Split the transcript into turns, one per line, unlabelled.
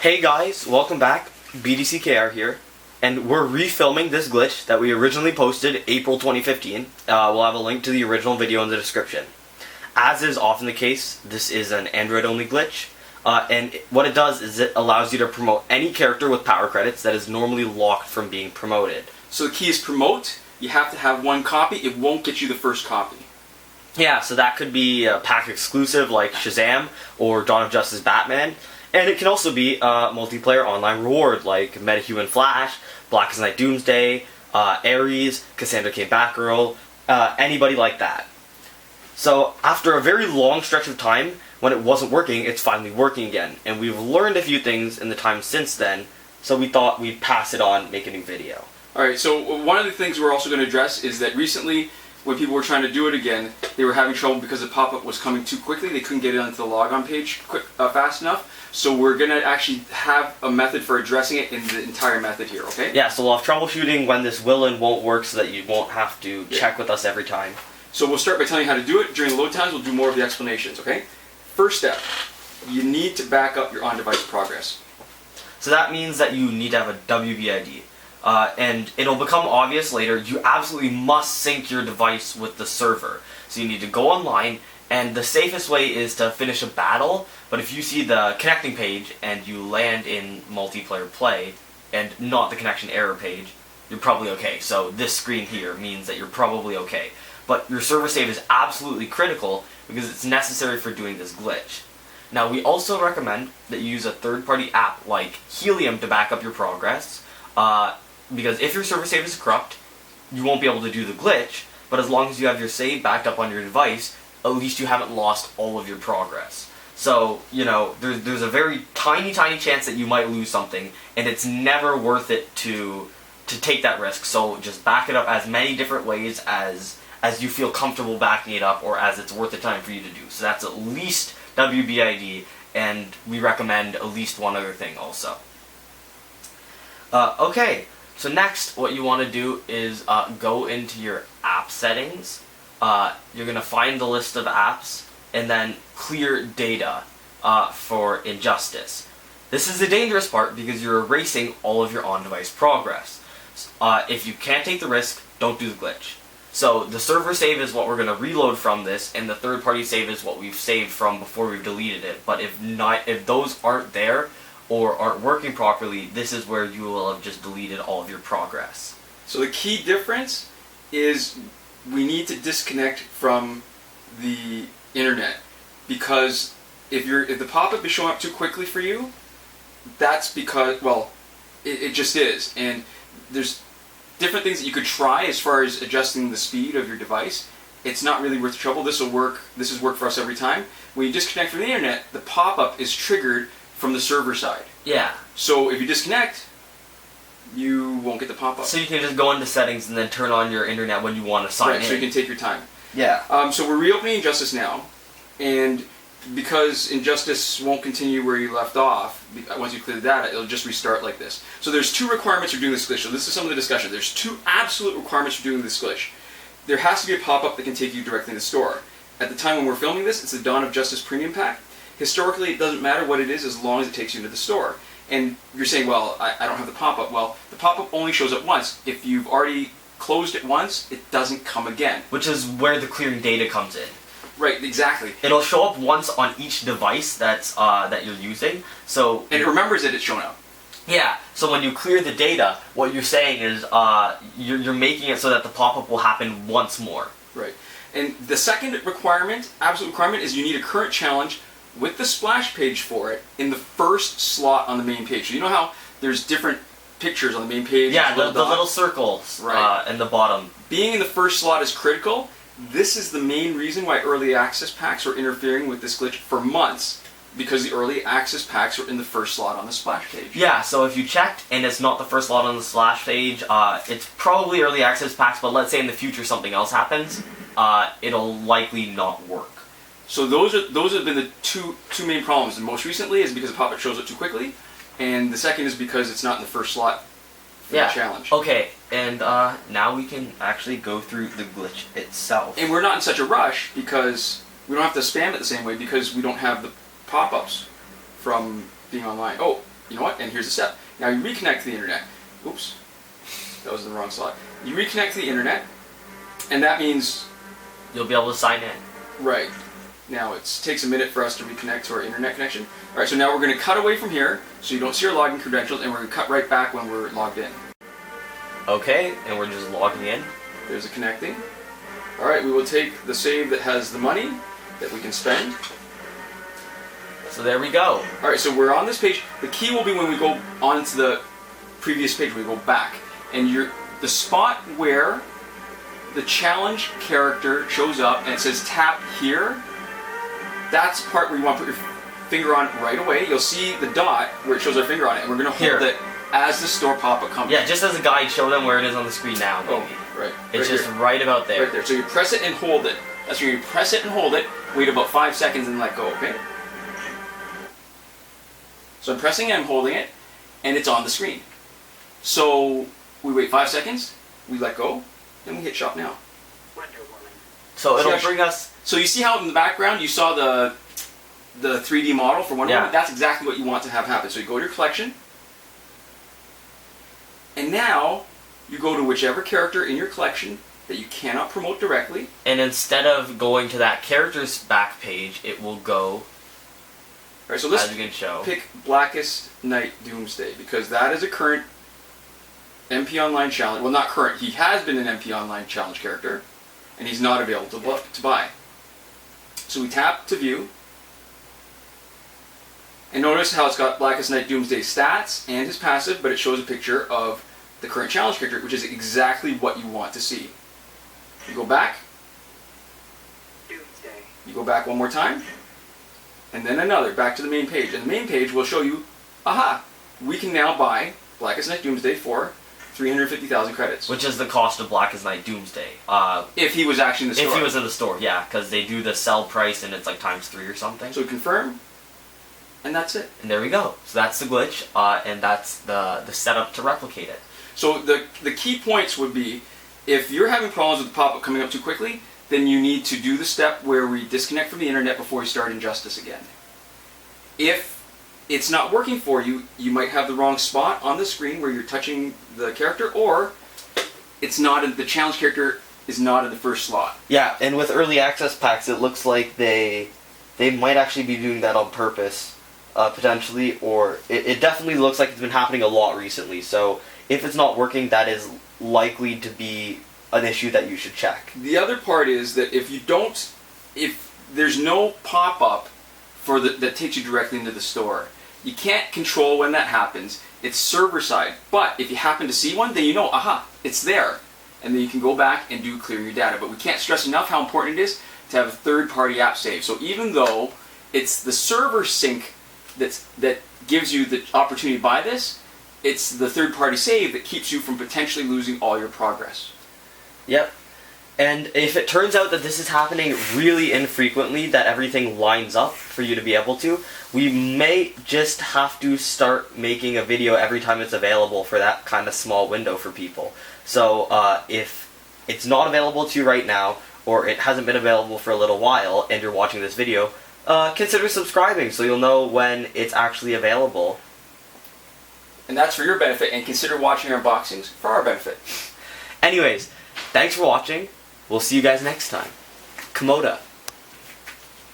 Hey guys, welcome back. BDCKR here, and we're refilming this glitch that we originally posted April 2015. We'll have a link to the original video in the description. As is often the case, this is an Android-only glitch, and what it does is it allows you to promote any character with power credits that is normally locked from being promoted.
So the key is promote. You have to have one copy. It won't get you the first copy.
Yeah, so that could be a pack exclusive like Shazam or Dawn of Justice Batman. And it can also be a multiplayer online reward like Metahuman Flash, Blackest Night Doomsday, Ares, Cassandra Batgirl, anybody like that. So after a very long stretch of time, when it wasn't working, it's finally working again. And we've learned a few things in the time since then, so we thought we'd pass it on, make a new video.
Alright, so one of the things we're also going to address is that recently, when people were trying to do it again, they were having trouble because the pop-up was coming too quickly. They couldn't get it onto the logon page fast enough. So we're going to actually have a method for addressing it in the entire method here, okay?
Yeah, so we'll have troubleshooting when this will and won't work so that you won't have to check with us every time.
So we'll start by telling you how to do it. During the load times, we'll do more of the explanations, okay? First step, you need to back up your on-device progress.
So that means that you need to have a WBID. And it'll become obvious later, you absolutely must sync your device with the server. So you need to go online, and the safest way is to finish a battle, but if you see the connecting page and you land in multiplayer play, and not the connection error page, you're probably okay. So this screen here means that you're probably okay. But your server save is absolutely critical because it's necessary for doing this glitch. Now we also recommend that you use a third-party app like Helium to back up your progress, because if your server save is corrupt, you won't be able to do the glitch, but as long as you have your save backed up on your device, at least you haven't lost all of your progress. So, you know, there's a very tiny chance that you might lose something, and it's never worth it to take that risk. So just back it up as many different ways as you feel comfortable backing it up, or as it's worth the time for you to do. So that's at least WBID, and we recommend at least one other thing also. Okay. So next, what you want to do is go into your app settings. You're going to find the list of apps and then clear data for Injustice. This is the dangerous part because you're erasing all of your on-device progress. If you can't take the risk, don't do the glitch. So the server save is what we're going to reload from this, and the third-party save is what we've saved from before we've deleted it. But if those aren't there, or aren't working properly, this is where you will have just deleted all of your progress.
So the key difference is we need to disconnect from the internet, because if the pop-up is showing up too quickly for you, that's because, well, it just is. And there's different things that you could try as far as adjusting the speed of your device. It's not really worth the trouble. This will work. This has worked for us every time. When you disconnect from the internet, the pop-up is triggered from the server side.
Yeah.
So if you disconnect, you won't get the pop-up.
So you can just go into settings and then turn on your internet when you want to sign in.
Right, so you can take your time.
Yeah.
So we're reopening Injustice now, and because Injustice won't continue where you left off, once you clear the data, it'll just restart like this. So there's two requirements for doing this glitch. So this is some of the discussion. There's two absolute requirements for doing this glitch. There has to be a pop-up that can take you directly to the store. At the time when we're filming this, it's the Dawn of Justice Premium Pack. Historically, it doesn't matter what it is as long as it takes you to the store. And you're saying, well, I don't have the pop-up. Well, the pop-up only shows up once. If you've already closed it once, it doesn't come again.
Which is where the clearing data comes in.
Right, exactly.
It'll show up once on each device that you're using. So
and it remembers that it's shown up.
Yeah. So when you clear the data, what you're saying is you're making it so that the pop-up will happen once more.
Right. And the second requirement, absolute requirement, is you need a current challenge with the splash page for it in the first slot on the main page. So you know how there's different pictures on the main page?
Yeah, the little circles in the bottom.
Being in the first slot is critical. This is the main reason why early access packs were interfering with this glitch for months, because the early access packs were in the first slot on the splash page.
Yeah, so if you checked and it's not the first slot on the splash page, it's probably early access packs, but let's say in the future something else happens, it'll likely not work.
So those have been the two main problems. And most recently is because the pop-up shows up too quickly, and the second is because it's not in the first slot for the challenge.
Okay, and now we can actually go through the glitch itself.
And we're not in such a rush because we don't have to spam it the same way because we don't have the pop-ups from being online. Oh, you know what? And here's the step. Now you reconnect to the internet. Oops, that was in the wrong slot. You reconnect to the internet, and that means
You'll be able to sign in.
right. Now it takes a minute for us to reconnect to our internet connection. All right, so now we're going to cut away from here, so you don't see our login credentials, and we're going to cut right back when we're logged in.
Okay, and we're just logging in.
There's a connecting. All right, we will take the save that has the money that we can spend.
So there we go.
All right, so we're on this page. The key will be when we go on to the previous page, we go back. And the spot where the challenge character shows up and it says tap here, that's the part where you want to put your finger on right away. You'll see the dot where it shows our finger on it, and we're going to hold it as the store pop-up comes.
Yeah, just as a guide, show them where it is on the screen now, maybe.
Oh, right.
It's
right
just
here.
right about there.
Right there. So you press it and hold it. That's where you press it and hold it, wait about 5 seconds and let go, okay? So I'm pressing it, I'm holding it, and it's on the screen. So we wait 5 seconds, we let go, then we hit shop now.
So it'll bring us...
So you see how in the background you saw the 3D model for Wonder Woman? That's exactly what you want to have happen. So you go to your collection, and now you go to whichever character in your collection that you cannot promote directly.
And instead of going to that character's back page, it will go...
Alright, so let's
as you can show.
pick Blackest Night Doomsday, because that is a current MP Online challenge. Well, not current. He has been an MP Online challenge character, and he's not available to buy. So we tap to view, and notice how it's got Blackest Night Doomsday stats and his passive, but it shows a picture of the current challenge character, which is exactly what you want to see. You go back.
Doomsday.
You go back one more time. And then another, back to the main page. And the main page will show you, aha, we can now buy Blackest Night Doomsday for 350,000 credits.
Which is the cost of Blackest Night Doomsday.
If he was actually in the store.
If he was in the store, yeah, because they do the sell price and it's like ×3 or something.
So confirm, and that's it.
And there we go. So that's the glitch, and that's the setup to replicate it.
So the key points would be, if you're having problems with the pop-up coming up too quickly, then you need to do the step where we disconnect from the internet before you start Injustice again. If it's not working for you, you might have the wrong spot on the screen where you're touching the character, or it's not in, the challenge character is not in the first slot.
Yeah, and with early access packs, it looks like they might actually be doing that on purpose, potentially, or it definitely looks like it's been happening a lot recently. So if it's not working, that is likely to be an issue that you should check.
The other part is that if there's no pop-up that takes you directly into the store, you can't control when that happens. It's server side. But if you happen to see one, then you know, aha, it's there. And then you can go back and do clear your data. But we can't stress enough how important it is to have a third-party app save. So even though it's the server sync that gives you the opportunity to buy this, it's the third-party save that keeps you from potentially losing all your progress.
Yep. And if it turns out that this is happening really infrequently, that everything lines up for you to be able to, we may just have to start making a video every time it's available for that kind of small window for people. So if it's not available to you right now, or it hasn't been available for a little while, and you're watching this video, consider subscribing so you'll know when it's actually available.
And that's for your benefit, and consider watching our unboxings for our benefit.
Anyways, thanks for watching. We'll see you guys next time. Komoda.